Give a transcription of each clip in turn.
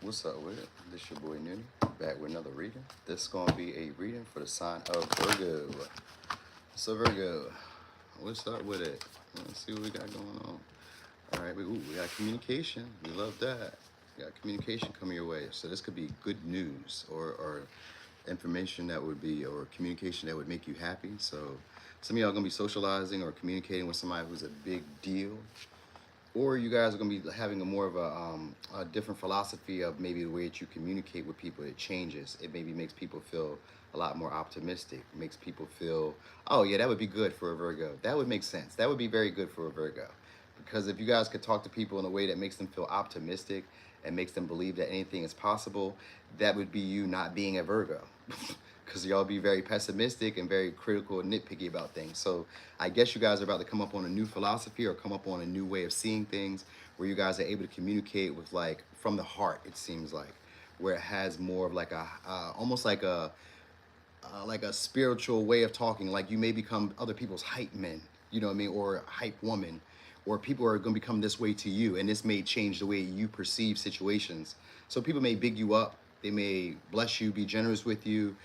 What's up with it? This your boy Noonie, back with another reading. This is gonna be a reading for the sign of Virgo. So Virgo, what's up with it? Let's see what we got going on. All right, we got communication. We love that. We got communication coming your way. So this could be good news or information that would be, or communication that would make you happy. So some of y'all gonna be socializing or communicating with somebody who's a big deal, or you guys are going to be having more of a different philosophy of maybe the way that you communicate with people. It changes. It maybe makes people feel a lot more optimistic. It makes people feel, oh yeah, that would be good for a Virgo. That would make sense. That would be very good for a Virgo. Because if you guys could talk to people in a way that makes them feel optimistic and makes them believe that anything is possible, that would be you not being a Virgo. Because y'all be very pessimistic and very critical and nitpicky about things. So I guess you guys are about to come up on a new philosophy or come up on a new way of seeing things where you guys are able to communicate with, like, from the heart, it seems like, where it has more of like a almost like a spiritual way of talking. Like you may become other people's hype men, you know what I mean, or hype woman, or people are going to become this way to you, and this may change the way you perceive situations. So people may big you up, they may bless you, be generous with you,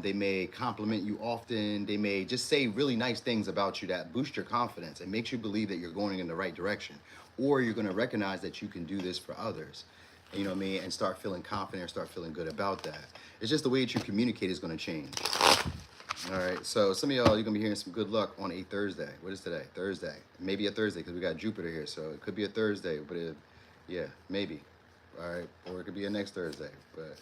they may compliment you often, they may just say really nice things about you that boost your confidence and makes you believe that you're going in the right direction, or you're going to recognize that you can do this for others, you know what I mean, and start feeling confident or start feeling good about that. It's just the way that you communicate is going to change. All right, so some of y'all, you're gonna be hearing some good luck on a Thursday. What is today? Thursday. Maybe a Thursday because we got Jupiter here, so it could be a Thursday, but yeah, maybe. All right, or it could be a next Thursday, but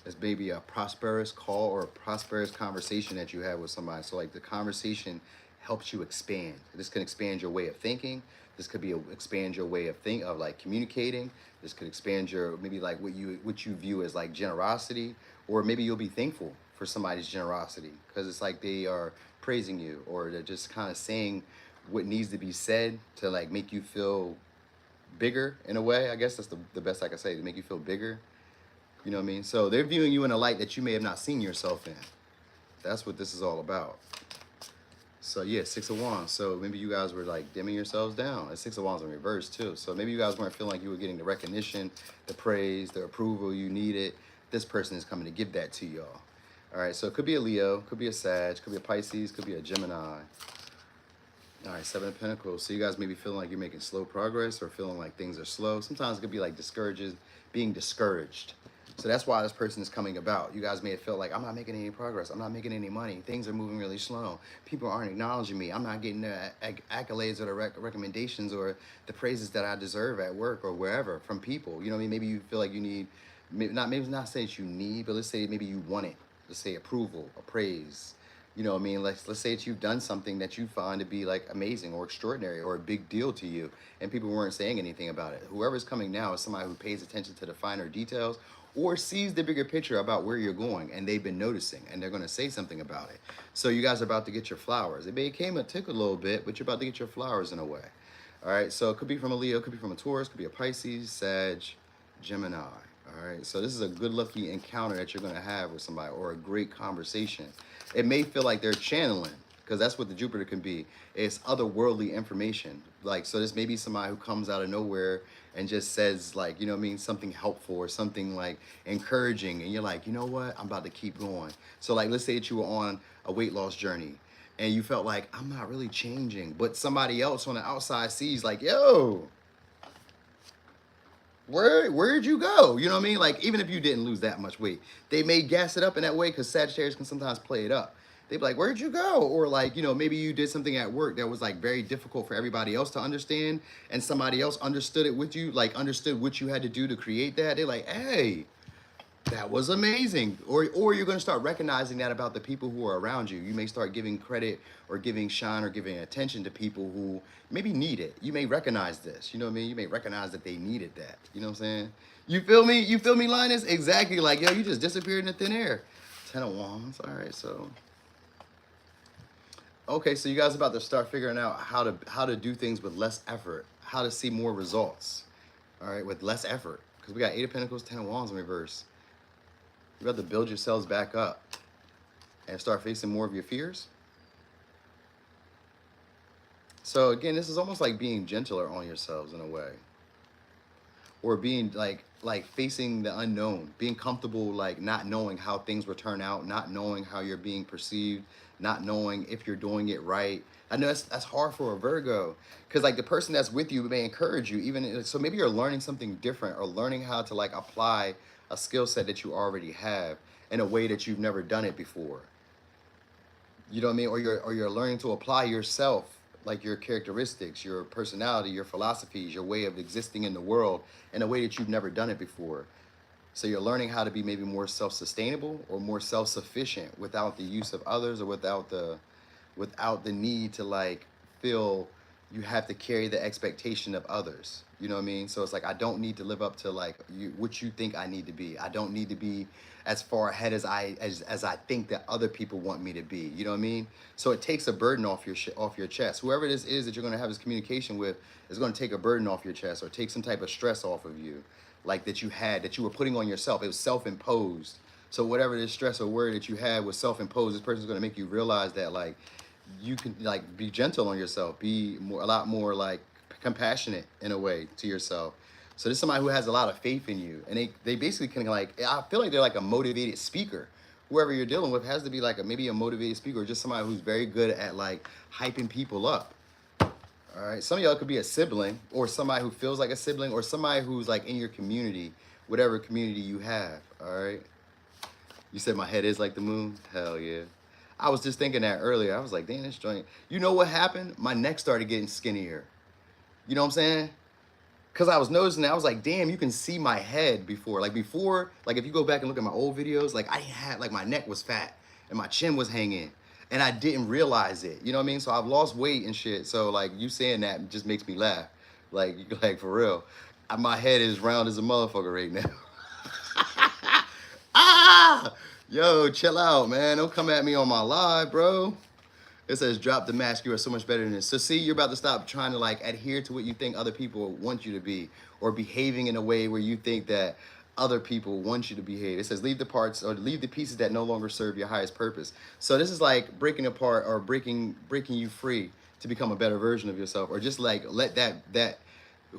it's maybe a prosperous call or a prosperous conversation that you have with somebody. So like the conversation helps you expand. This can expand your way of thinking. This could be expand your way of like communicating. This could expand your maybe like what you view as like generosity, or maybe you'll be thankful for somebody's generosity because it's like they are praising you, or they're just kind of saying what needs to be said to like make you feel bigger in a way. I guess that's the best I can say, to make you feel bigger. You know what I mean? So they're viewing you in a light that you may have not seen yourself in. That's what this is all about. So yeah, Six of Wands. So maybe you guys were like dimming yourselves down. And Six of Wands in reverse too. So maybe you guys weren't feeling like you were getting the recognition, the praise, the approval you needed. This person is coming to give that to y'all. All right, so it could be a Leo, could be a Sag, could be a Pisces, could be a Gemini. All right, Seven of Pentacles. So you guys may be feeling like you're making slow progress or feeling like things are slow. Sometimes it could be like being discouraged. So that's why this person is coming about. You guys may have felt like, I'm not making any progress. I'm not making any money. Things are moving really slow. People aren't acknowledging me. I'm not getting the accolades or the recommendations or the praises that I deserve at work or wherever from people. You know what I mean? Maybe you feel like you need, maybe not say that you need, but let's say maybe you want it. Let's say approval or praise. You know what I mean? Let's say that you've done something that you find to be like amazing or extraordinary or a big deal to you, and people weren't saying anything about it. Whoever's coming now is somebody who pays attention to the finer details or sees the bigger picture about where you're going, and they've been noticing, and they're going to say something about it. So you guys are about to get your flowers. It may take a little bit, but you're about to get your flowers in a way. All right, so it could be from a Leo, could be from a Taurus, could be a Pisces, Sag, Gemini. All right, so this is a good lucky encounter that you're going to have with somebody, or a great conversation. It may feel like they're channeling, because that's what the Jupiter can be. It's otherworldly information. Like, so this may be somebody who comes out of nowhere and just says, like, you know what I mean, something helpful or something like encouraging, and you're like, you know what, I'm about to keep going. So like, let's say that you were on a weight loss journey and you felt like, I'm not really changing, but somebody else on the outside sees like, yo, where'd you go? You know what I mean? Like, even if you didn't lose that much weight, they may gas it up in that way, because Sagittarius can sometimes play it up. They'd be like, where'd you go? Or like, you know, maybe you did something at work that was like very difficult for everybody else to understand, and somebody else understood it with you, like understood what you had to do to create that. They're like, hey, that was amazing. Or you're going to start recognizing that about the people who are around you. You may start giving credit or giving shine or giving attention to people who maybe need it. You may recognize this. You know what I mean? You may recognize that they needed that. You know what I'm saying? You feel me? You feel me, Linus? Exactly. Like, yo, you just disappeared in the thin air. Ten of Wands. All right, so. Okay, so you guys are about to start figuring out how to do things with less effort. How to see more results. All right, with less effort. Because we got Eight of Pentacles, Ten of Wands in reverse. You have to build yourselves back up and start facing more of your fears. So again, this is almost like being gentler on yourselves in a way. or being like facing the unknown, being comfortable like not knowing how things will turn out, not knowing how you're being perceived, not knowing if you're doing it right. I know that's hard for a Virgo, because like the person that's with you may encourage you, even so maybe you're learning something different or learning how to like apply a skill set that you already have in a way that you've never done it before. You know what I mean? Or you're learning to apply yourself, like your characteristics, your personality, your philosophies, your way of existing in the world in a way that you've never done it before. So you're learning how to be maybe more self-sustainable or more self-sufficient without the use of others, or without the need to like feel you have to carry the expectation of others. You know what I mean? So it's like I don't need to live up to like what you think I need to be. I don't need to be as far ahead as I think that other people want me to be. You know what I mean? So it takes a burden off your chest. Whoever this is that you're going to have this communication with is going to take a burden off your chest, or take some type of stress off of you, like that you were putting on yourself. It was self-imposed. So whatever this stress or worry that you had was self-imposed. This person's going to make you realize that like you can like be gentle on yourself, be more, a lot more like compassionate in a way to yourself. So this is somebody who has a lot of faith in you, and they basically can like, I feel like they're like a motivated speaker. Whoever you're dealing with has to be like maybe a motivated speaker, or just somebody who's very good at like hyping people up. All right, some of y'all could be a sibling, or somebody who feels like a sibling, or somebody who's like in your community, whatever community you have. All right. You said my head is like the moon? Hell yeah. I was just thinking that earlier. I was like, damn, this joint. You know what happened? My neck started getting skinnier. You know what I'm saying? Because I was noticing that. I was like, damn, you can see my head before. Like before, like if you go back and look at my old videos, like I had, like my neck was fat and my chin was hanging. And I didn't realize it. You know what I mean? So I've lost weight and shit. So like you saying that just makes me laugh. Like for real. My head is round as a motherfucker right now. Ah! Yo, chill out, man. Don't come at me on my live, bro. It says, drop the mask. You are so much better than this. So see, you're about to stop trying to like adhere to what you think other people want you to be, or behaving in a way where you think that other people want you to behave. It says, leave the parts or leave the pieces that no longer serve your highest purpose. So this is like breaking apart, or breaking you free to become a better version of yourself, or just like let that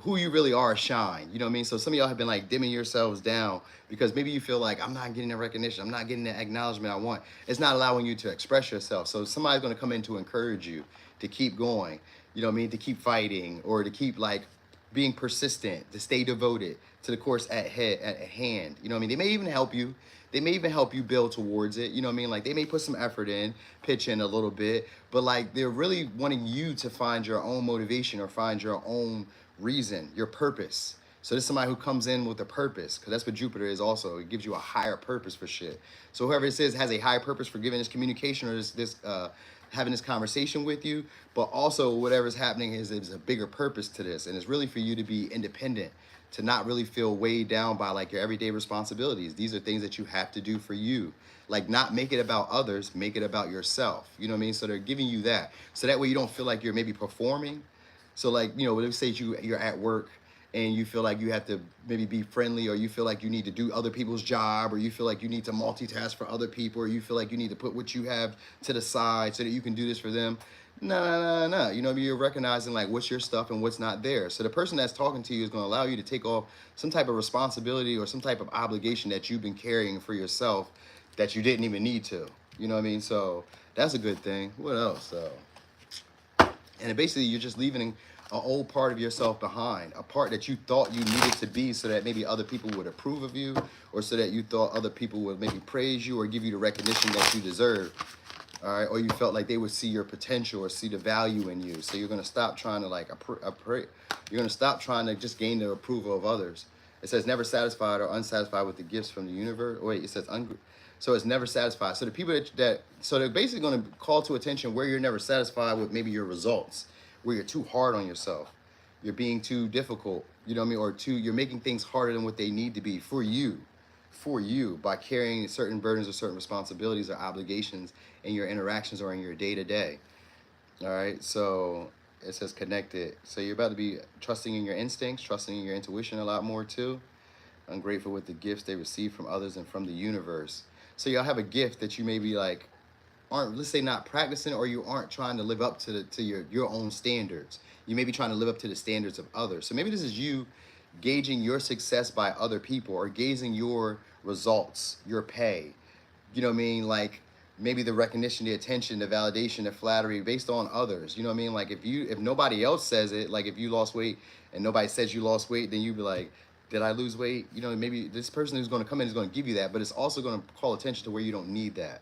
who you really are shine. You know what I mean? So some of y'all have been like dimming yourselves down because maybe you feel like I'm not getting the recognition, I'm not getting the acknowledgement I want. It's not allowing you to express yourself. So somebody's going to come in to encourage you to keep going, you know what I mean, to keep fighting, or to keep like being persistent, to stay devoted to the course at hand. You know what I mean? They may even help you. They may even help you build towards it. You know what I mean? Like they may put some effort in, pitch in a little bit, but like they're really wanting you to find your own motivation, or find your own reason, your purpose. So this is somebody who comes in with a purpose, because that's what Jupiter is also. It gives you a higher purpose for shit. So whoever this is has a high purpose for giving this communication, or this having this conversation with you, but also whatever's happening is a bigger purpose to this, and it's really for you to be independent, to not really feel weighed down by like your everyday responsibilities. These are things that you have to do for you. Like not make it about others, make it about yourself. You know what I mean? So they're giving you that. So that way you don't feel like you're maybe performing. So like, you know, let's say you're at work and you feel like you have to maybe be friendly, or you feel like you need to do other people's job, or you feel like you need to multitask for other people, or you feel like you need to put what you have to the side so that you can do this for them. No. You know, you're recognizing like what's your stuff and what's not there. So the person that's talking to you is going to allow you to take off some type of responsibility or some type of obligation that you've been carrying for yourself that you didn't even need to. You know what I mean? So that's a good thing. What else? So, and basically you're just leaving an old part of yourself behind, a part that you thought you needed to be so that maybe other people would approve of you, or so that you thought other people would maybe praise you or give you the recognition that you deserve. All right, or you felt like they would see your potential or see the value in you. So you're gonna stop trying to like you're gonna stop trying to just gain the approval of others. It says never satisfied or unsatisfied with the gifts from the universe. Wait, it says so it's never satisfied. So the people so they're basically gonna call to attention where you're never satisfied with maybe your results, where you're too hard on yourself, you're being too difficult. You know what I mean? Or you're making things harder than what they need to be for you. By carrying certain burdens or certain responsibilities or obligations in your interactions or in your day-to-day. All right, so it says connected. So you're about to be trusting in your instincts, trusting in your intuition a lot more too. Ungrateful with the gifts they receive from others and from the universe. So y'all have a gift that you maybe like aren't, let's say, not practicing, or you aren't trying to live up to your own standards. You may be trying to live up to the standards of others. So maybe this is you gauging your success by other people or gauging your results, your pay. You know what I mean? Like maybe the recognition, the attention, the validation, the flattery based on others. You know what I mean? Like if nobody else says it, like if you lost weight and nobody says you lost weight, then you'd be like, did I lose weight? You know, maybe this person who's going to come in is going to give you that, but it's also going to call attention to where you don't need that.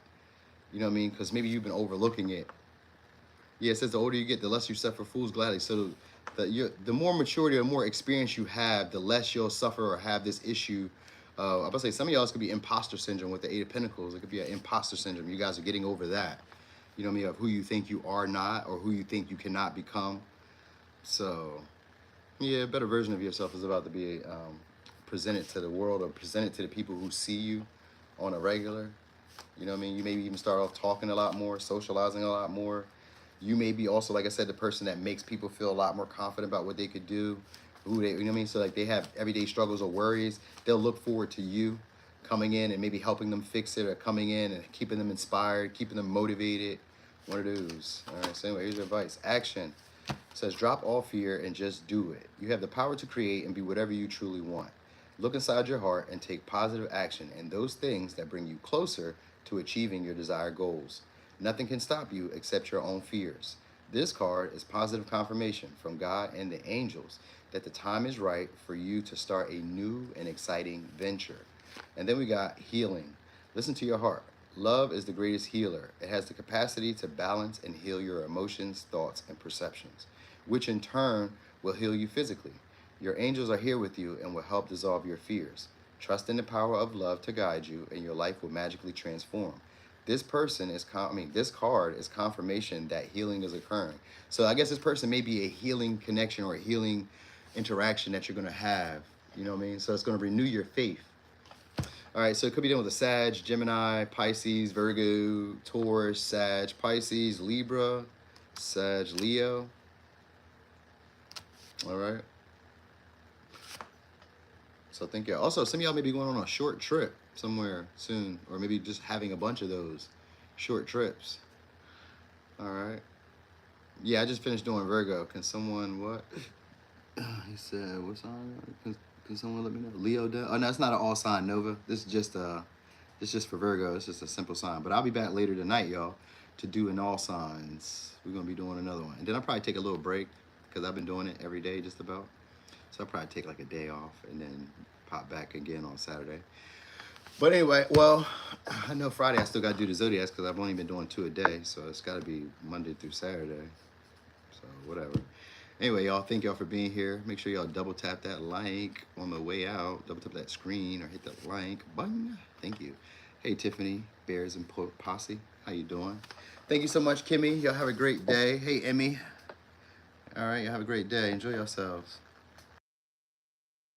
You know what I mean? Because maybe you've been overlooking it. Yeah, it says the older you get, the less you suffer fools gladly. So the more maturity or more experience you have, the less you'll suffer or have this issue. I'm about to say some of y'all could be imposter syndrome with the Eight of Pentacles. It could be an imposter syndrome. You guys are getting over that. You know what I mean? Of who you think you are not or who you think you cannot become. So, yeah, a better version of yourself is about to be presented to the world or presented to the people who see you on a regular. You know what I mean? You maybe even start off talking a lot more, socializing a lot more. You may be also, like I said, the person that makes people feel a lot more confident about what they could do, who they, you know what I mean? So like they have everyday struggles or worries. They'll look forward to you coming in and maybe helping them fix it or coming in and keeping them inspired, keeping them motivated. One of those. All right, so anyway, here's your advice. Action. It says, drop all fear and just do it. You have the power to create and be whatever you truly want. Look inside your heart and take positive action in those things that bring you closer to achieving your desired goals. Nothing can stop you except your own fears. This card is positive confirmation from God and the angels that the time is right for you to start a new and exciting venture. And then we got healing. Listen to your heart. Love is the greatest healer. It has the capacity to balance and heal your emotions, thoughts, and perceptions, which in turn will heal you physically. Your angels are here with you and will help dissolve your fears. Trust in the power of love to guide you, and your life will magically transform. This person is, this card is confirmation that healing is occurring. So I guess this person may be a healing connection or a healing interaction that you're going to have. You know what I mean? So it's going to renew your faith. All right, so it could be dealing with a Sag, Gemini, Pisces, Virgo, Taurus, Sag, Pisces, Libra, Sag, Leo. All right. So thank you. Also, some of y'all may be going on a short trip somewhere soon, or maybe just having a bunch of those short trips. All right. Yeah, I just finished doing Virgo. Can someone what? He said, what sign? Can someone let me know? Leo does? Oh, no, it's not an all sign Nova. This is just for Virgo. It's just a simple sign. But I'll be back later tonight, y'all, to do an all signs. We're gonna be doing another one, and then I'll probably take a little break because I've been doing it every day just about. So I'll probably take like a day off and then pop back again on Saturday. But anyway, well, I know Friday I still got to do the Zodiacs because I've only been doing 2 a day. So it's got to be Monday through Saturday. So whatever. Anyway, y'all, thank y'all for being here. Make sure y'all double tap that like on the way out. Double tap that screen or hit that like button. Thank you. Hey, Tiffany, Bears and Posse. How you doing? Thank you so much, Kimmy. Y'all have a great day. Hey, Emmy. All right, y'all have a great day. Enjoy yourselves.